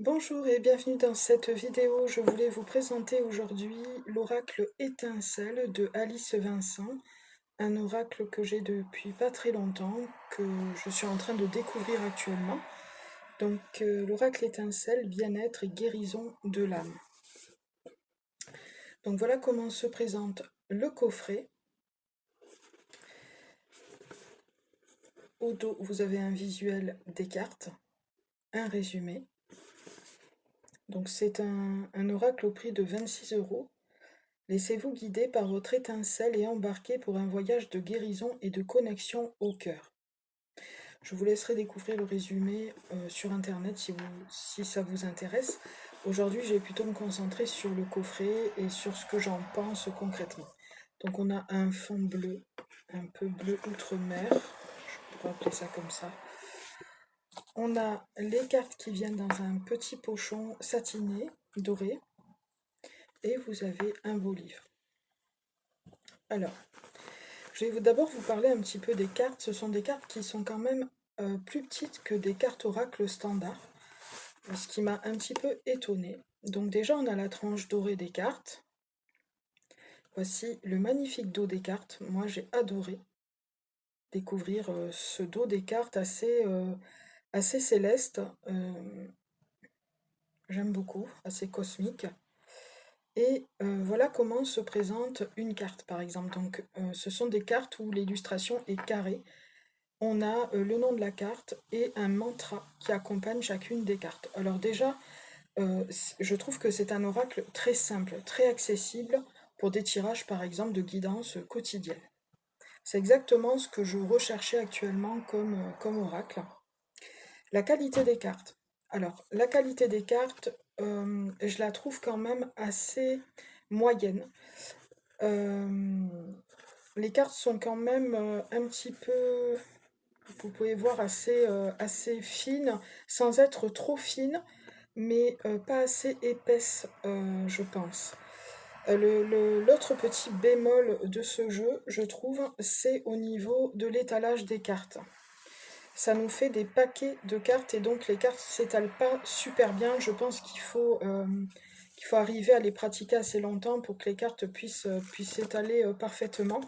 Bonjour et bienvenue dans cette vidéo. Je voulais vous présenter aujourd'hui l'oracle Étincelle de Alice Vincent, un oracle que j'ai depuis pas très longtemps, que je suis en train de découvrir actuellement. Donc l'oracle Étincelle, bien-être et guérison de l'âme. Donc voilà comment se présente le coffret. Au dos, vous avez un visuel des cartes, un résumé. Donc c'est un oracle au prix de 26 euros. Laissez-vous guider par votre étincelle et embarquez pour un voyage de guérison et de connexion au cœur. Je vous laisserai découvrir le résumé sur internet si ça vous intéresse. Aujourd'hui, je vais plutôt me concentrer sur le coffret et sur ce que j'en pense concrètement. Donc on a un fond bleu, un peu bleu outre-mer, je pourrais appeler ça comme ça. On a les cartes qui viennent dans un petit pochon satiné, doré, et vous avez un beau livre. Alors, je vais d'abord vous parler un petit peu des cartes. Ce sont des cartes qui sont quand même plus petites que des cartes oracle standard, ce qui m'a un petit peu étonnée. Donc déjà, on a la tranche dorée des cartes. Voici le magnifique dos des cartes. Moi, j'ai adoré découvrir ce dos des cartes assez céleste. J'aime beaucoup, assez cosmique. Et voilà comment se présente une carte, par exemple. Donc, ce sont des cartes où l'illustration est carrée. On a le nom de la carte et un mantra qui accompagne chacune des cartes. Alors déjà, je trouve que c'est un oracle très simple, très accessible pour des tirages par exemple de guidance quotidienne. C'est exactement ce que je recherchais actuellement comme oracle. La qualité des cartes. Alors, la qualité des cartes, je la trouve quand même assez moyenne. Euh, les cartes sont quand même un petit peu, vous pouvez voir, assez fines, sans être trop fines, mais pas assez épaisses, je pense. L'autre petit bémol de ce jeu, je trouve, c'est au niveau de l'étalage des cartes. Ça nous fait des paquets de cartes et donc les cartes s'étalent pas super bien. Je pense qu'il faut arriver à les pratiquer assez longtemps pour que les cartes puissent s'étaler parfaitement.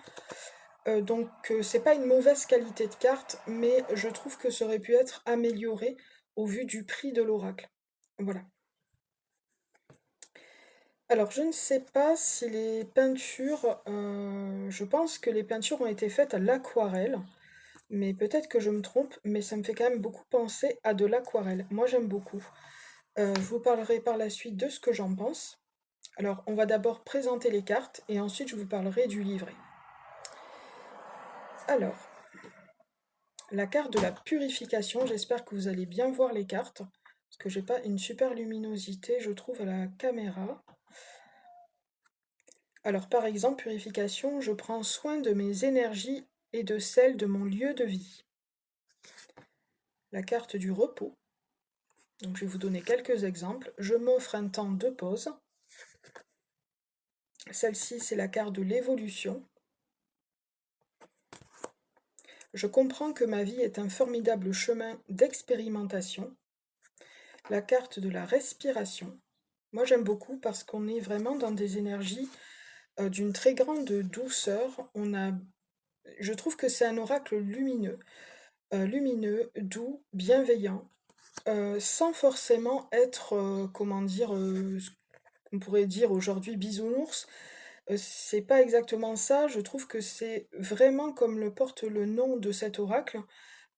C'est pas une mauvaise qualité de carte, mais je trouve que ça aurait pu être amélioré au vu du prix de l'oracle. Voilà. Alors je ne sais pas si les peintures, je pense que les peintures ont été faites à l'aquarelle, mais peut-être que je me trompe, mais ça me fait quand même beaucoup penser à de l'aquarelle. Moi j'aime beaucoup. Je vous parlerai par la suite de ce que j'en pense. Alors on va d'abord présenter les cartes et ensuite je vous parlerai du livret. Alors, la carte de la purification, j'espère que vous allez bien voir les cartes, parce que j'ai pas une super luminosité, je trouve, à la caméra. Alors par exemple, purification, je prends soin de mes énergies et de celles de mon lieu de vie. La carte du repos, donc je vais vous donner quelques exemples. Je m'offre un temps de pause. Celle-ci, c'est la carte de l'évolution. Je comprends que ma vie est un formidable chemin d'expérimentation. La carte de la respiration. Moi j'aime beaucoup parce qu'on est vraiment dans des énergies d'une très grande douceur. Je trouve que c'est un oracle lumineux, doux, bienveillant, sans forcément être, comment dire, ce qu'on pourrait dire aujourd'hui bisounours. C'est pas exactement ça. Je trouve que c'est vraiment comme le porte le nom de cet oracle,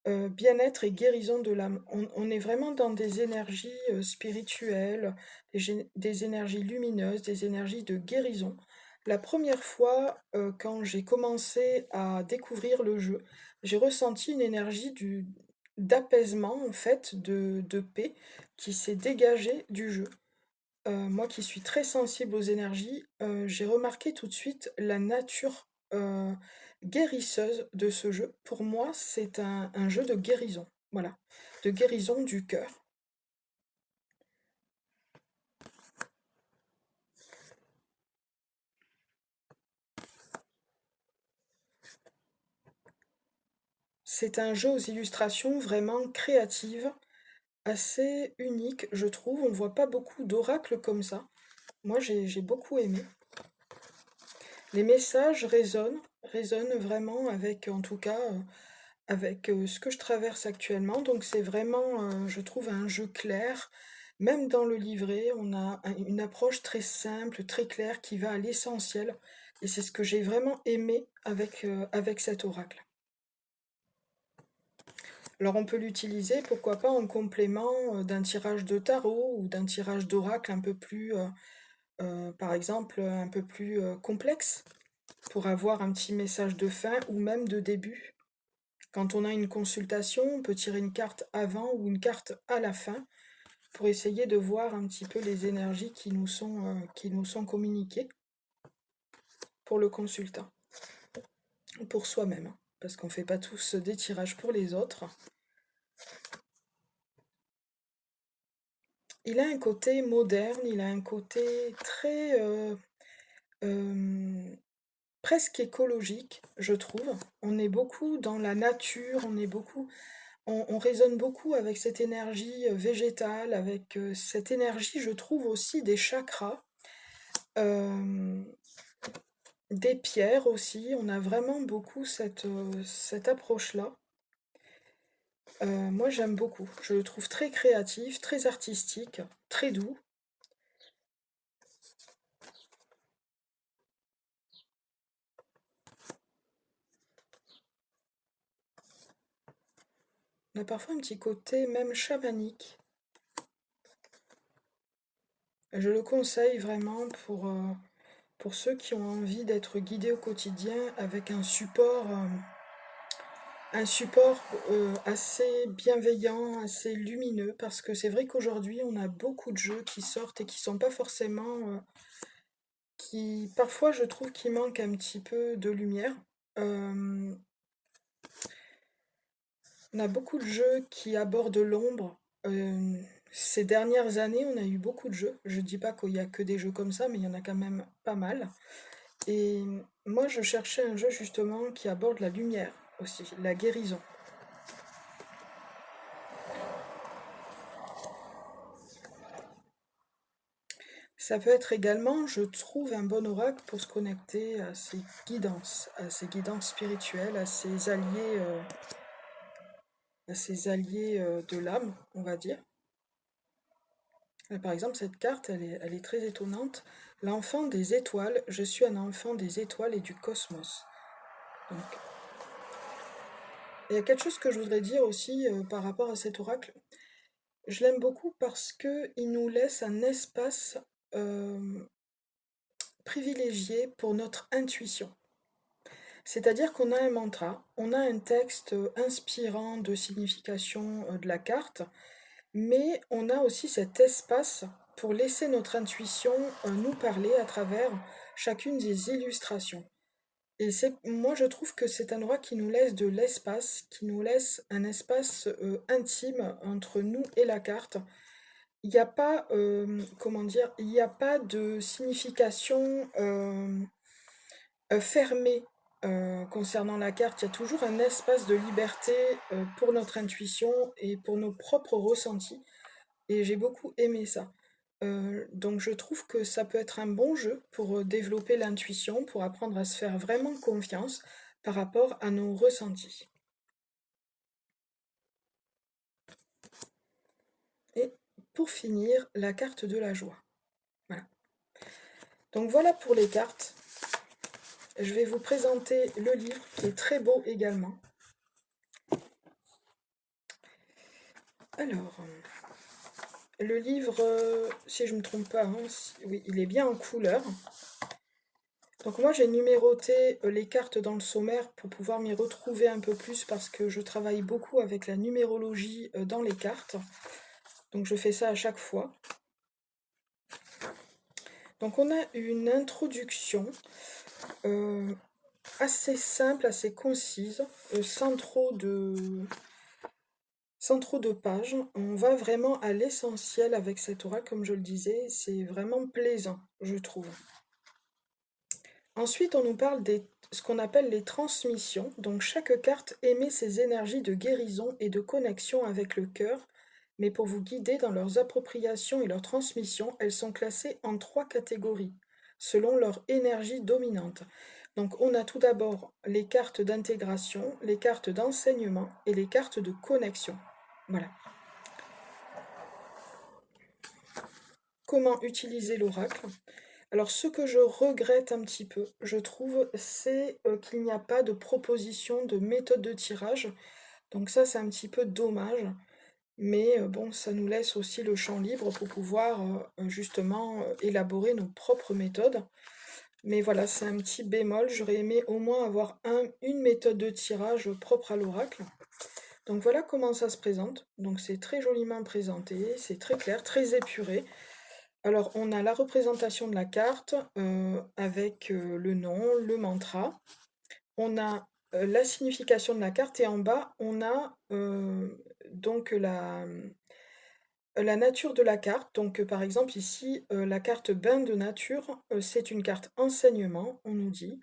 bien-être et guérison de l'âme. On est vraiment dans des énergies spirituelles, des énergies lumineuses, des énergies de guérison. La première fois, quand j'ai commencé à découvrir le jeu, j'ai ressenti une énergie d'apaisement, en fait, de paix, qui s'est dégagée du jeu. Moi qui suis très sensible aux énergies, j'ai remarqué tout de suite la nature guérisseuse de ce jeu. Pour moi, c'est un jeu de guérison, voilà, de guérison du cœur. C'est un jeu aux illustrations vraiment créatives, assez unique, je trouve. On ne voit pas beaucoup d'oracles comme ça. Moi, j'ai beaucoup aimé. Les messages résonnent vraiment avec, en tout cas, avec ce que je traverse actuellement. Donc c'est vraiment, je trouve, un jeu clair. Même dans le livret, on a une approche très simple, très claire, qui va à l'essentiel. Et c'est ce que j'ai vraiment aimé avec cet oracle. Alors on peut l'utiliser, pourquoi pas, en complément d'un tirage de tarot ou d'un tirage d'oracle un peu plus, par exemple, un peu plus complexe, pour avoir un petit message de fin ou même de début. Quand on a une consultation, on peut tirer une carte avant ou une carte à la fin pour essayer de voir un petit peu les énergies qui nous sont communiquées pour le consultant, ou pour soi-même, hein, parce qu'on ne fait pas tous des tirages pour les autres. Il a un côté moderne, il a un côté très euh, presque écologique, je trouve. On est beaucoup dans la nature, on résonne beaucoup avec cette énergie végétale, avec cette énergie, je trouve aussi des chakras, euh, des pierres aussi. On a vraiment beaucoup cette approche-là. Moi, j'aime beaucoup. Je le trouve très créatif, très artistique, très doux. On a parfois un petit côté même chamanique. Je le conseille vraiment pour ceux qui ont envie d'être guidés au quotidien avec un support assez bienveillant, assez lumineux, parce que c'est vrai qu'aujourd'hui, on a beaucoup de jeux qui sortent et qui sont pas forcément, qui parfois je trouve qu'il manque un petit peu de lumière. Euh, on a beaucoup de jeux qui abordent l'ombre. Euh, ces dernières années, on a eu beaucoup de jeux. Je dis pas qu'il y a que des jeux comme ça, mais il y en a quand même pas mal. Et moi, je cherchais un jeu justement qui aborde la lumière aussi, la guérison. Ça peut être également, je trouve, un bon oracle pour se connecter à ses guidances spirituelles, à ses alliés de l'âme, on va dire. Par exemple, cette carte, elle est très étonnante. L'enfant des étoiles, je suis un enfant des étoiles et du cosmos. Donc, il y a quelque chose que je voudrais dire aussi par rapport à cet oracle. Je l'aime beaucoup parce que il nous laisse un espace euh, privilégié pour notre intuition. C'est-à-dire qu'on a un mantra, on a un texte inspirant de signification de la carte, mais on a aussi cet espace pour laisser notre intuition nous parler à travers chacune des illustrations. Et moi je trouve que c'est un oracle qui nous laisse de l'espace, qui nous laisse un espace intime entre nous et la carte. Il n'y a pas, comment dire, il n'y a pas de signification fermée concernant la carte. Il y a toujours un espace de liberté pour notre intuition et pour nos propres ressentis. Et j'ai beaucoup aimé ça. Donc je trouve que ça peut être un bon jeu pour développer l'intuition, pour apprendre à se faire vraiment confiance par rapport à nos ressentis. Et pour finir, la carte de la joie. Voilà. Donc voilà pour les cartes. Je vais vous présenter le livre qui est très beau également. Alors, le livre, si je ne me trompe pas, hein, oui, il est bien en couleur. Donc moi j'ai numéroté les cartes dans le sommaire pour pouvoir m'y retrouver un peu plus parce que je travaille beaucoup avec la numérologie dans les cartes. Donc je fais ça à chaque fois. Donc on a une introduction euh, assez simple, assez concise, sans trop de pages. On va vraiment à l'essentiel avec cet oracle, comme je le disais. C'est vraiment plaisant, je trouve. Ensuite, on nous parle ce qu'on appelle les transmissions. Donc chaque carte émet ses énergies de guérison et de connexion avec le cœur, mais pour vous guider dans leurs appropriations et leur transmission, elles sont classées en 3 catégories, selon leur énergie dominante. Donc on a tout d'abord les cartes d'intégration, les cartes d'enseignement et les cartes de connexion. Voilà. Comment utiliser l'oracle? Alors ce que je regrette un petit peu, je trouve, c'est qu'il n'y a pas de proposition de méthode de tirage. Donc ça, c'est un petit peu dommage. Mais bon, ça nous laisse aussi le champ libre pour pouvoir justement élaborer nos propres méthodes. Mais voilà, c'est un petit bémol. J'aurais aimé au moins avoir une méthode de tirage propre à l'oracle. Donc voilà comment ça se présente. Donc c'est très joliment présenté, c'est très clair, très épuré. Alors on a la représentation de la carte avec le nom, le mantra. On a la signification de la carte et en bas, on a donc la nature de la carte. Donc par exemple ici, la carte bain de nature, c'est une carte enseignement, on nous dit.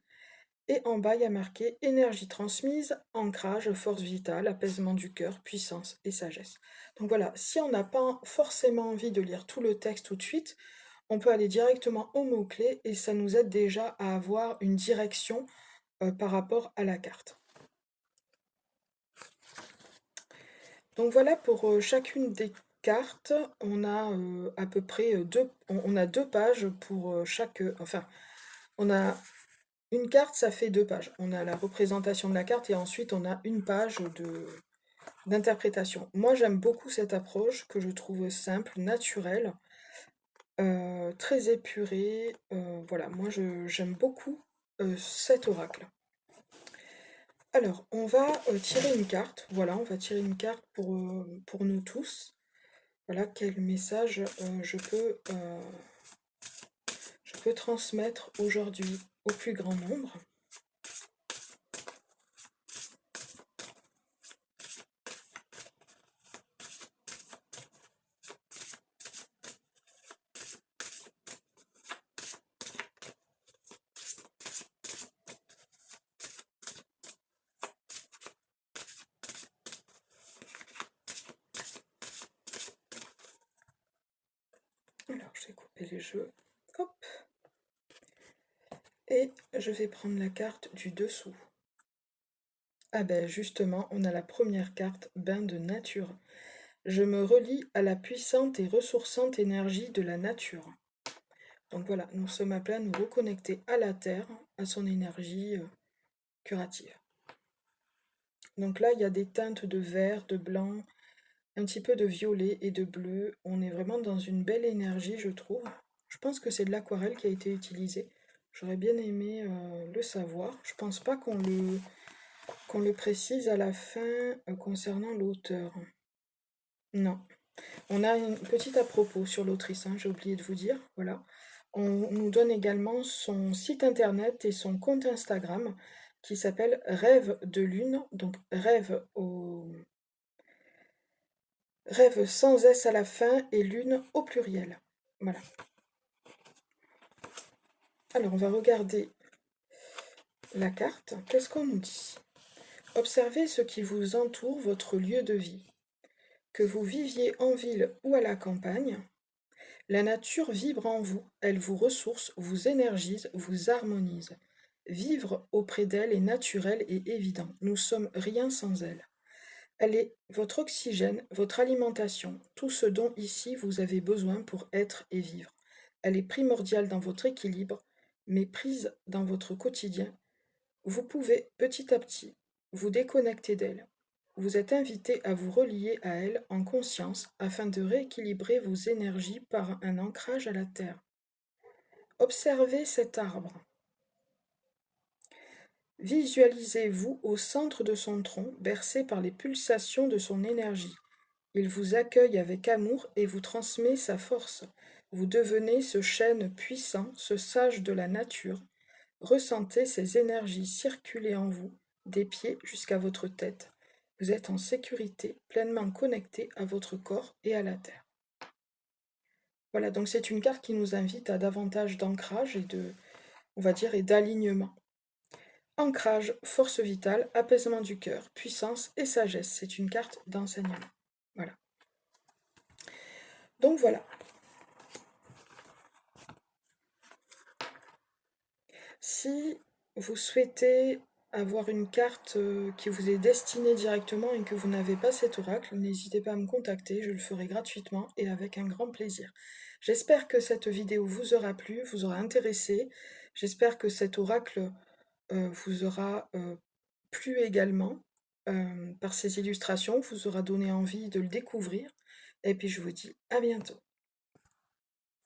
Et en bas, il y a marqué énergie transmise, ancrage, force vitale, apaisement du cœur, puissance et sagesse. Donc voilà, si on n'a pas forcément envie de lire tout le texte tout de suite, on peut aller directement aux mots-clés et ça nous aide déjà à avoir une direction par rapport à la carte. Donc voilà pour chacune des cartes, on a à peu près on a 2 pages pour chaque. Enfin, on a une carte, ça fait 2 pages. On a la représentation de la carte et ensuite on a une page d'interprétation. Moi, j'aime beaucoup cette approche que je trouve simple, naturelle, très épurée. Voilà, moi j'aime beaucoup cet oracle. Alors, on va tirer une carte. Voilà, on va tirer une carte pour nous tous. Voilà, quel message je peux transmettre aujourd'hui au plus grand nombre. Alors, je vais couper les jeux. Hop. Et je vais prendre la carte du dessous. Ah ben justement, on a la première carte, bain de nature. Je me relie à la puissante et ressourçante énergie de la nature. Donc voilà, nous sommes appelés à nous reconnecter à la terre, à son énergie curative. Donc là, il y a des teintes de vert, de blanc, un petit peu de violet et de bleu. On est vraiment dans une belle énergie, je trouve. Je pense que c'est de l'aquarelle qui a été utilisée. J'aurais bien aimé le savoir. Je pense pas qu'on le précise à la fin concernant l'auteur. Non. On a une petite à propos sur l'autrice, hein, j'ai oublié de vous dire. Voilà. On nous donne également son site internet et son compte Instagram qui s'appelle Rêve de Lune. Donc rêve sans S à la fin et lune au pluriel. Voilà. Alors on va regarder la carte. Qu'est-ce qu'on nous dit? Observez ce qui vous entoure, votre lieu de vie. Que vous viviez en ville ou à la campagne, la nature vibre en vous, elle vous ressource, vous énergise, vous harmonise. Vivre auprès d'elle est naturel et évident. Nous sommes rien sans elle. Elle est votre oxygène, votre alimentation, tout ce dont ici vous avez besoin pour être et vivre. Elle est primordiale dans votre équilibre, mais prise dans votre quotidien. Vous pouvez, petit à petit, vous déconnecter d'elle. Vous êtes invité à vous relier à elle en conscience afin de rééquilibrer vos énergies par un ancrage à la terre. Observez cet arbre. Visualisez-vous au centre de son tronc, bercé par les pulsations de son énergie. Il vous accueille avec amour et vous transmet sa force. Vous devenez ce chêne puissant, ce sage de la nature. Ressentez ces énergies circuler en vous, des pieds jusqu'à votre tête. Vous êtes en sécurité, pleinement connecté à votre corps et à la terre. Voilà, donc c'est une carte qui nous invite à davantage d'ancrage on va dire, et d'alignement. Ancrage, force vitale, apaisement du cœur, puissance et sagesse. C'est une carte d'enseignement. Voilà. Donc voilà. Si vous souhaitez avoir une carte qui vous est destinée directement et que vous n'avez pas cet oracle, n'hésitez pas à me contacter, je le ferai gratuitement et avec un grand plaisir. J'espère que cette vidéo vous aura plu, vous aura intéressé. J'espère que cet oracle vous aura plu également par ses illustrations, vous aura donné envie de le découvrir. Et puis je vous dis à bientôt.